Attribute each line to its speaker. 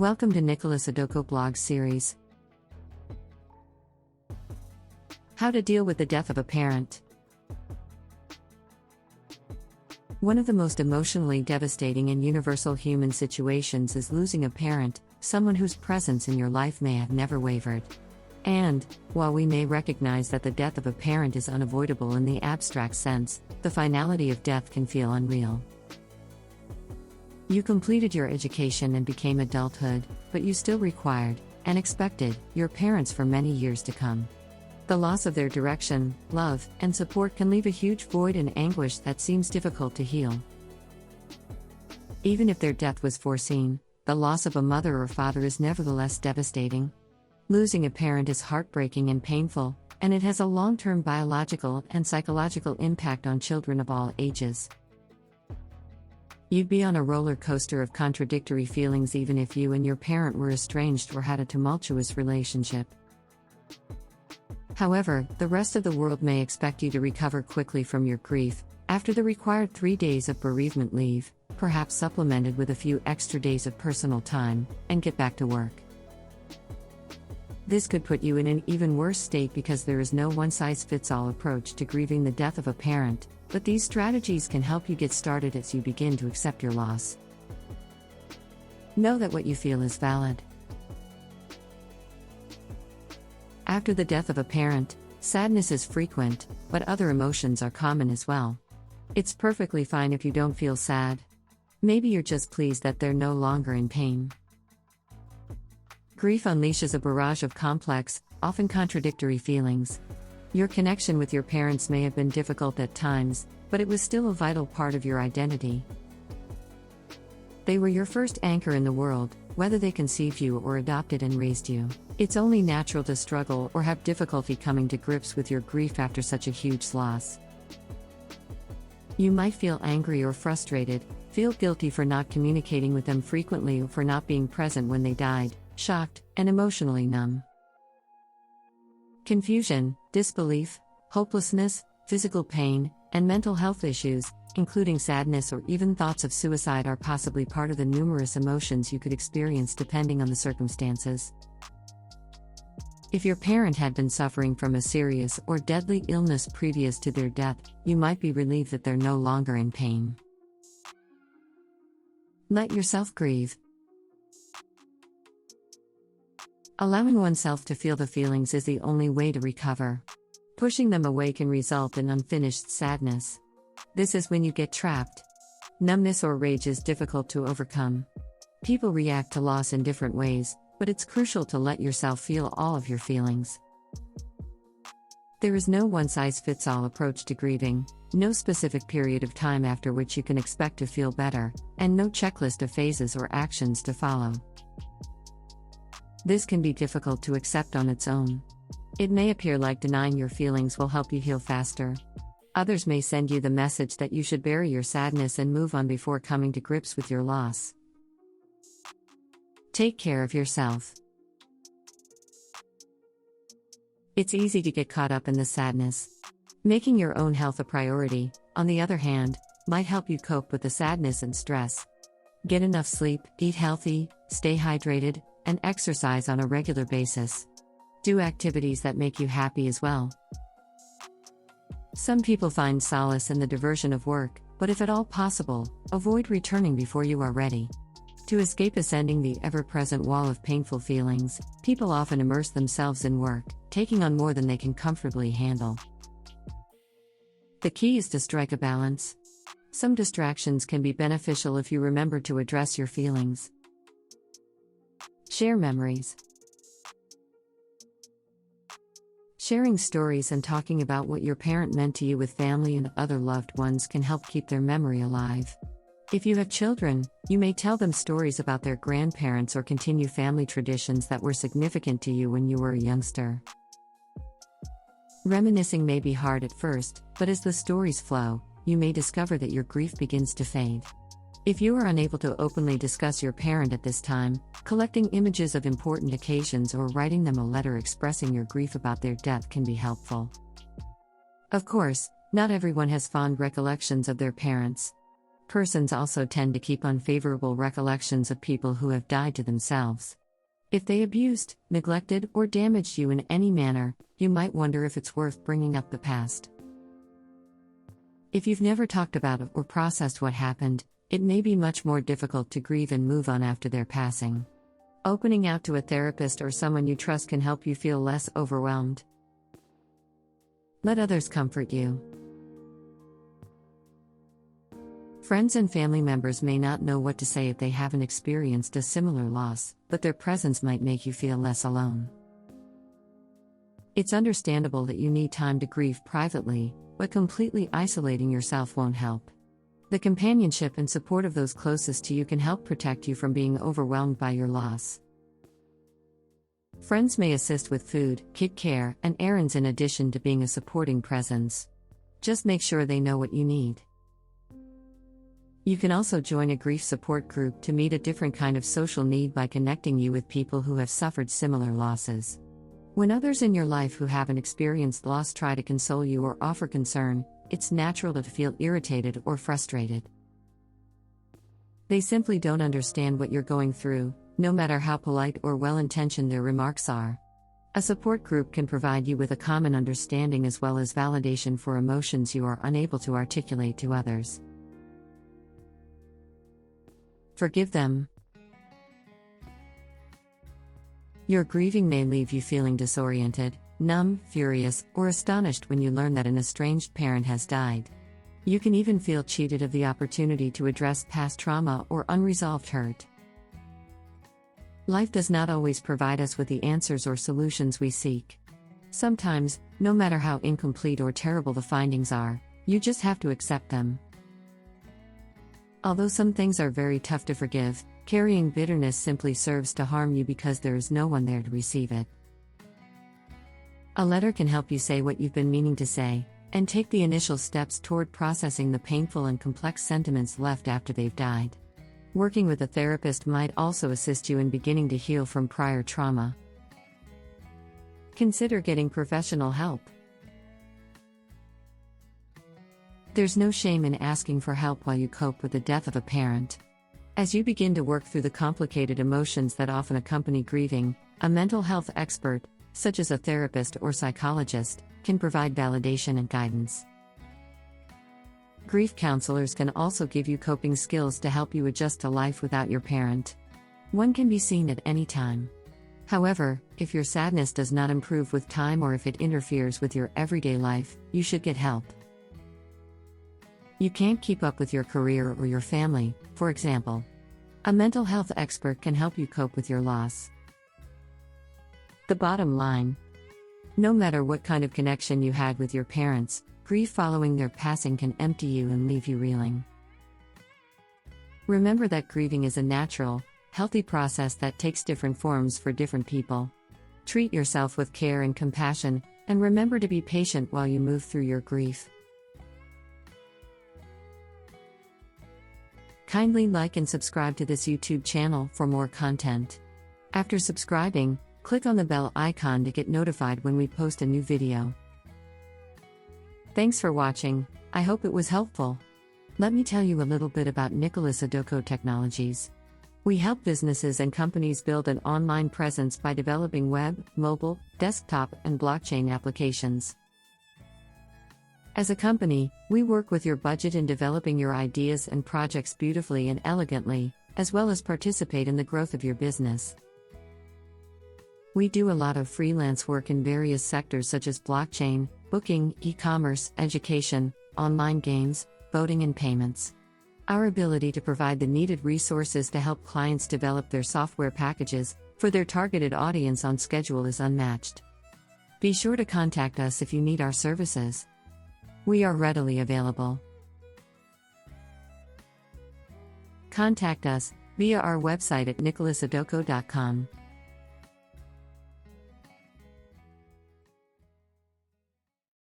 Speaker 1: Welcome to Nicholas Adoko blog series. How to deal with the death of a parent. One of the most emotionally devastating and universal human situations is losing a parent, someone whose presence in your life may have never wavered. And, while we may recognize that the death of a parent is unavoidable in the abstract sense, the finality of death can feel unreal. You completed your education and became adulthood, but you still required, and expected, your parents for many years to come. The loss of their direction, love, and support can leave a huge void and anguish that seems difficult to heal. Even if their death was foreseen, the loss of a mother or father is nevertheless devastating. Losing a parent is heartbreaking and painful, and it has a long-term biological and psychological impact on children of all ages. You'd be on a roller coaster of contradictory feelings even if you and your parent were estranged or had a tumultuous relationship. However, the rest of the world may expect you to recover quickly from your grief, after the required 3 days of bereavement leave, perhaps supplemented with a few extra days of personal time, and get back to work. This could put you in an even worse state because there is no one-size-fits-all approach to grieving the death of a parent, but these strategies can help you get started as you begin to accept your loss. Know that what you feel is valid. After the death of a parent, sadness is frequent, but other emotions are common as well. It's perfectly fine if you don't feel sad. Maybe you're just pleased that they're no longer in pain. Grief unleashes a barrage of complex, often contradictory feelings. Your connection with your parents may have been difficult at times, but it was still a vital part of your identity. They were your first anchor in the world, whether they conceived you or adopted and raised you. It's only natural to struggle or have difficulty coming to grips with your grief after such a huge loss. You might feel angry or frustrated, feel guilty for not communicating with them frequently or for not being present when they died, shocked, and emotionally numb. Confusion, disbelief, hopelessness, physical pain, and mental health issues, including sadness or even thoughts of suicide, are possibly part of the numerous emotions you could experience depending on the circumstances. If your parent had been suffering from a serious or deadly illness previous to their death, you might be relieved that they're no longer in pain. Let yourself grieve. Allowing oneself to feel the feelings is the only way to recover. Pushing them away can result in unfinished sadness. This is when you get trapped. Numbness or rage is difficult to overcome. People react to loss in different ways, but it's crucial to let yourself feel all of your feelings. There is no one-size-fits-all approach to grieving, no specific period of time after which you can expect to feel better, and no checklist of phases or actions to follow. This can be difficult to accept on its own. It may appear like denying your feelings will help you heal faster. Others may send you the message that you should bury your sadness and move on before coming to grips with your loss. Take care of yourself. It's easy to get caught up in the sadness. Making your own health a priority, on the other hand, might help you cope with the sadness and stress. Get enough sleep, eat healthy, stay hydrated, and exercise on a regular basis. Do activities that make you happy as well. Some people find solace in the diversion of work, but if at all possible, avoid returning before you are ready. To escape ascending the ever-present wall of painful feelings, people often immerse themselves in work, taking on more than they can comfortably handle. The key is to strike a balance. Some distractions can be beneficial if you remember to address your feelings. Share memories. Sharing stories and talking about what your parent meant to you with family and other loved ones can help keep their memory alive. If you have children, you may tell them stories about their grandparents or continue family traditions that were significant to you when you were a youngster. Reminiscing may be hard at first, but as the stories flow, you may discover that your grief begins to fade. If you are unable to openly discuss your parent at this time, collecting images of important occasions or writing them a letter expressing your grief about their death can be helpful. Of course, not everyone has fond recollections of their parents. persons also tend to keep unfavorable recollections of people who have died to themselves. If they abused, neglected, or damaged you in any manner, you might wonder if it's worth bringing up the past. If you've never talked about or processed what happened, it may be much more difficult to grieve and move on after their passing. Opening out to a therapist or someone you trust can help you feel less overwhelmed. Let others comfort you. Friends and family members may not know what to say if they haven't experienced a similar loss, but their presence might make you feel less alone. It's understandable that you need time to grieve privately, but completely isolating yourself won't help. The companionship and support of those closest to you can help protect you from being overwhelmed by your loss. Friends may assist with food, kid care, and errands in addition to being a supporting presence. Just make sure they know what you need. You can also join a grief support group to meet a different kind of social need by connecting you with people who have suffered similar losses. When others in your life who haven't experienced loss try to console you or offer concern, it's natural to feel irritated or frustrated. They simply don't understand what you're going through, no matter how polite or well-intentioned their remarks are. A support group can provide you with a common understanding as well as validation for emotions you are unable to articulate to others. Forgive them. Your grieving may leave you feeling disoriented, numb, furious, or astonished when you learn that an estranged parent has died. You can even feel cheated of the opportunity to address past trauma or unresolved hurt. Life does not always provide us with the answers or solutions we seek. Sometimes, no matter how incomplete or terrible the findings are, you just have to accept them. Although some things are very tough to forgive, carrying bitterness simply serves to harm you because there is no one there to receive it. A letter can help you say what you've been meaning to say, and take the initial steps toward processing the painful and complex sentiments left after they've died. Working with a therapist might also assist you in beginning to heal from prior trauma. Consider getting professional help. There's no shame in asking for help while you cope with the death of a parent. As you begin to work through the complicated emotions that often accompany grieving, a mental health expert, such as a therapist or psychologist, can provide validation and guidance. Grief counselors can also give you coping skills to help you adjust to life without your parent. One can be seen at any time. However, if your sadness does not improve with time or if it interferes with your everyday life, you should get help. You can't keep up with your career or your family, for example. A mental health expert can help you cope with your loss. The bottom line: no matter what kind of connection you had with your parents, grief following their passing can empty you and leave you reeling. Remember that grieving is a natural, healthy process that takes different forms for different people. Treat yourself with care and compassion, and remember to be patient while you move through your grief. Kindly like and subscribe to this YouTube channel for more content. After subscribing, click on the bell icon to get notified when we post a new video. Thanks for watching. I hope it was helpful. Let me tell you a little bit about Nicholas Adoko Technologies. We help businesses and companies build an online presence by developing web, mobile, desktop, and blockchain applications. As a company, we work with your budget in developing your ideas and projects beautifully and elegantly, as well as participate in the growth of your business. We do a lot of freelance work in various sectors such as blockchain, booking, e-commerce, education, online games, voting, and payments. Our ability to provide the needed resources to help clients develop their software packages for their targeted audience on schedule is unmatched. Be sure to contact us if you need our services. We are readily available. Contact us via our website at nicholasadoko.com.